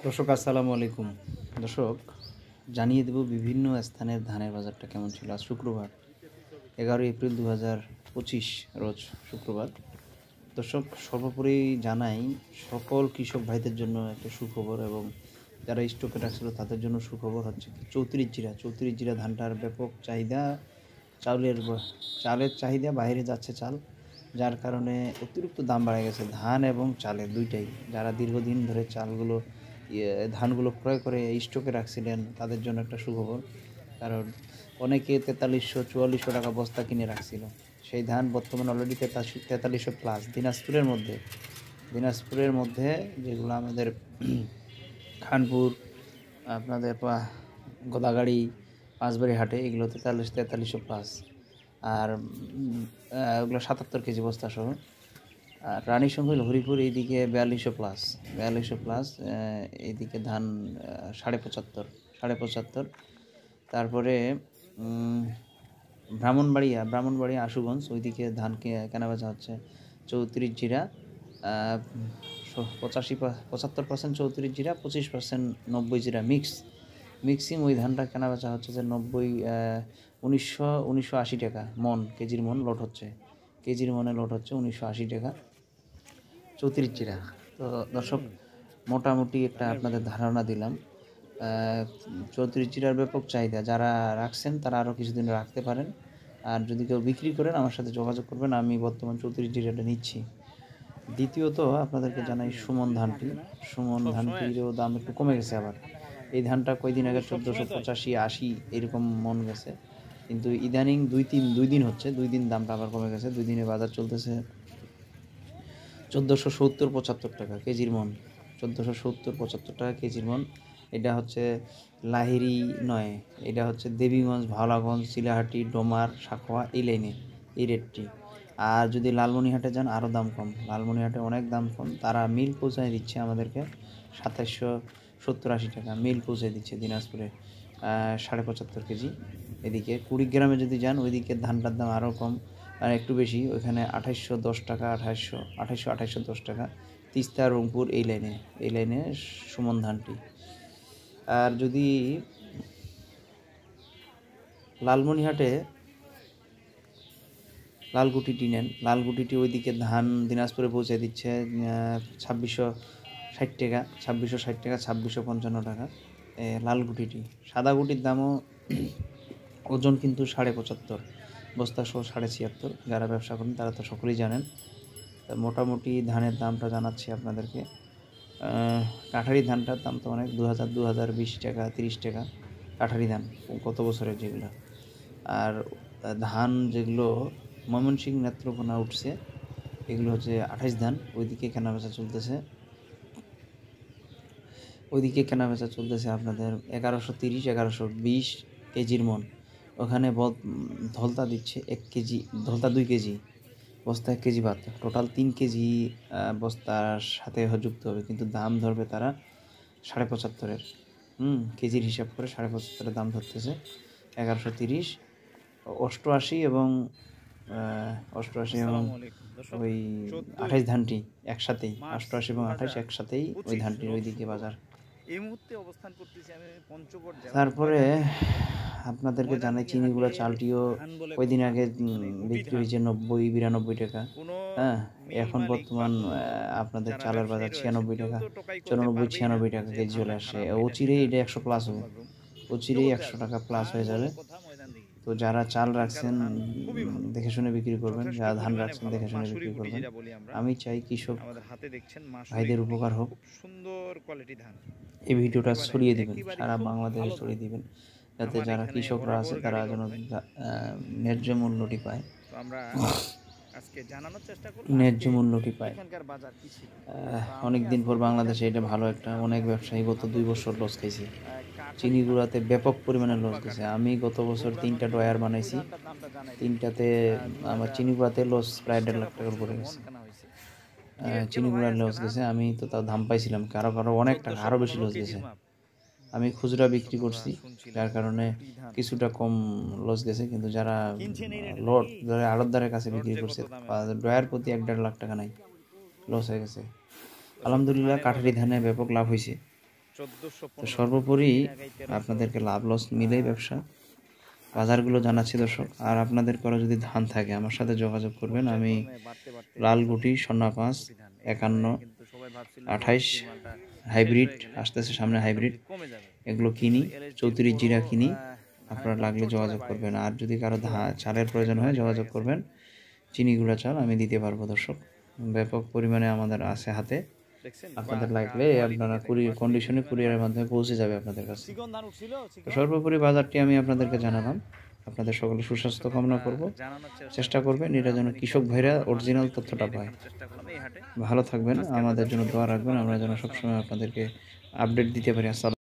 দর্শক আসসালামু আলাইকুম। দর্শক জানিয়ে দেব বিভিন্ন স্থানের ধানের বাজারটা কেমন ছিল। আজ শুক্রবার 11 এপ্রিল 2025 রোজ শুক্রবার। দর্শক সর্বোপরি জানাই সকল কৃষক ভাইদের জন্য একটা সুখবর এবং যারা স্টকে রাখছিল তাদের জন্য সুখবর হচ্ছে 34 জিরা ধানটার ব্যাপক চাহিদা। চালের চাহিদা বাইরে যাচ্ছে চাল, যার কারণে অতিরিক্ত দাম বেড়ে গেছে ধান এবং চালের দুইটাই। যারা দীর্ঘদিন ধরে ধানগুলো ক্রয় করে স্টকে রাখছিলেন তাদের জন্য একটা সুখবর, কারণ অনেকে 4300-4400 টাকা বস্তা কিনে রাখছিল। সেই ধান বর্তমানে অলরেডি 4300 প্লাস। দিনাজপুরের মধ্যে যেগুলো আমাদের খানপুর, আপনাদের গোদাগাড়ি, পাঁচবাড়ি হাটে, এগুলো 4300 প্লাস। আর ওগুলো 77 কেজি বস্তা সহ। আর রানীশঙ্খ হরিপুর এইদিকে 4200 প্লাস। এইদিকে ধান 75.5 তারপরে ব্রাহ্মণবাড়িয়া আশুগঞ্জ ওইদিকে ধান কেনাবেচা হচ্ছে 34 জিরা, 75% 34 জিরা, 25% 90 জিরা মিক্সিং ওই ধানটা কেনাবেচা হচ্ছে যে 1980 টাকা মন, কেজির মন লোড হচ্ছে, কেজির মনে লোড হচ্ছে 1980 টাকা 34 জিরা। তো দর্শক মোটামুটি একটা আপনাদের ধারণা দিলাম। 34 জিরার ব্যাপক চাহিদা, যারা রাখছেন তারা আরও কিছুদিন রাখতে পারেন, আর যদি কেউ বিক্রি করেন আমার সাথে যোগাযোগ করবেন, আমি বর্তমান 34 জিরাটা নিচ্ছি। দ্বিতীয়ত আপনাদেরকে জানাই সুমন ধানটিরও দাম একটু কমে গেছে আবার। এই ধানটা কয়দিন আগে 1485-80 এরকম মন গেছে, কিন্তু ইদানিং দুই দিন দামটা আবার কমে গেছে। 2 দিনে বাজার চলতেছে 1470-75 টাকা কেজির মন, 1470-75 টাকা কেজির মন। এটা হচ্ছে লাহিড়ি নয়, এটা হচ্ছে দেবীগঞ্জ, ভাওলাগঞ্জ, চিলাহাটি, ডোমার, সাখোয়া এই লাইনে এই রেটটি। আর যদি লালমনিহাটে যান আরও দাম কম, লালমনিহাটে অনেক দাম কম। তারা মিল পৌঁছায় দিচ্ছে আমাদেরকে 2770-80 টাকা মিল পৌঁছে দিচ্ছে দিনাজপুরে, 75.5 কেজি। এদিকে কুড়িগ্রামে যদি যান ওইদিকে ধানটার দাম আরও কম, আর একটু বেশি, ওইখানে 2810 টাকা, 2810 টাকা। তিস্তা, রংপুর এই লাইনে সুমন ধানটি। আর যদি লালমনিহাটে লালগুটিটি নেন, লালগুটিটি ওইদিকে ধান দিনাজপুরে পৌঁছে দিচ্ছে 2660 টাকা, 2655 টাকা লালগুটিটি। সাদাগুটির দামও ওজন কিন্তু 75.5, বস্তা সহ 76.5। যারা ব্যবসা করেন তারা তো সকলেই জানেন। মোটামুটি ধানের দামটা জানাচ্ছি আপনাদেরকে। কাঠারি ধানটার দাম তো অনেক, 2020 টাকা, 30 টাকা কাঠারি ধান গত বছরের যেগুলো। আর ধান যেগুলো ময়মনসিংহ নেত্রকোনা উঠছে এগুলো হচ্ছে 28 ধান, ওইদিকে কেনাবেচা চলতেছে আপনাদের 1130-1120 কেজির মন। ওখানে ধলতা দিচ্ছে 1 কেজি, ধলতা 2 কেজি, বস্তা 1 কেজি বাদ, টোটাল 3 কেজি বস্তার সাথে যুক্ত হবে, কিন্তু দাম ধরবে তারা 75.5-এর। কেজির হিসাব করে 75.5-এর দাম ধরতেছে। 1130, 88 এবং 88 এবং ওই 28 ধানটি একসাথেই, 88 এবং 28 একসাথেই ওই ধানটির ওইদিকে বাজার। এই মুহূর্তে অবস্থান করতেছি আমি পঞ্চগড় জেলা। তারপরে আপনাদেরকে জানাই চিনিগুড়া চালটিও কয়দিন আগে বিক্রি হয়েছে 90-92 টাকা। হ্যাঁ, এখন বর্তমান আপনাদের চালের বাজার 96 টাকা, 94-96 টাকা কেজি চলে আসছে। অচিরেই এটা 100 প্লাস হবে, অচিরেই 100 টাকা প্লাস হয়ে যাবে। তো যারা চাল রাখছেন দেখে শুনে বিক্রি করবেন, যারা ধান রাখছেন দেখে শুনে বিক্রি করবেন। আমি চাই কৃষক ভাইদের উপকার হোক। সুন্দর কোয়ালিটি ধান এই ভিডিওটা ছড়িয়ে দিবেন, সারা বাংলাদেশে ছড়িয়ে দিবেন, যাতে যারা কৃষকরা আছে তারা যেন ন্যায্য মূল্যটি পায়, ন্যায্য মূল্যটি পায়। অনেকদিন পর বাংলাদেশে এটা ভালো একটা, অনেক ব্যবসায়ী গত 2 বছর লস খাইছে, চিনিগুড়াতে ব্যাপক পরিমাণে লস গেছে। আমি গত বছর 3টা ড্রয়ার বানাইছি, 3টাতে আমার চিনিগুড়াতে লস প্রায় 1.5 লাখ টাকার উপরে গেছে। চিনিগুড়ার লস গেছে, আমি তো তাও দাম পাইছিলাম, কারো অনেক টাকা আরও বেশি লস গেছে। আমি খুচরা বিক্রি করছি, যার কারণে কিছুটা কম লস গেছে, কিন্তু যারা আড়তদারের কাছে বিক্রি করছে ড্রয়ার প্রতি 1.5 লাখ টাকা নাই, লস হয়ে গেছে। আলহামদুলিল্লাহ কাঠারি ধানে ব্যাপক লাভ হয়েছে, 1400 তো সর্বোপরি আপনাদেরকে লাভ লস মিলেই ব্যবসা। বাজারগুলো জানাচ্ছি দর্শক। আর আপনাদের করা যদি ধান থাকে আমার সাথে যোগাযোগ করবেন। আমি লাল গুটি, স্বর্ণা 5, 51, 28 হাইব্রিড আসতেছে সামনে, হাইব্রিড এগুলো কিনি, 34 জিরা কিনি। আপনারা লাগলে যোগাযোগ করবেন। আর যদি কারো চালের প্রয়োজন হয় যোগাযোগ করবেন। চিনি গুঁড়া চাল আমি দিতে পারবো দর্শক, ব্যাপক পরিমাণে আমাদের আছে হাতে। আপনাদের লাগলে আপনারা কন্ডিশনে কুরিয়ারের মাধ্যমে পৌঁছে যাবে আপনাদের কাছে। তো সর্বোপরি বাজারটি আমি আপনাদেরকে জানালাম। আপনাদের সকলে সুস্বাস্থ্য কামনা করব। চেষ্টা করবেন এটা যেন কৃষক ভাইরা অরিজিনাল তথ্যটা পায়। ভালো থাকবেন, আমাদের জন্য দোয়া রাখবেন, আমরা যেন সবসময় আপনাদেরকে আপডেট দিতে পারি। আসসালাম।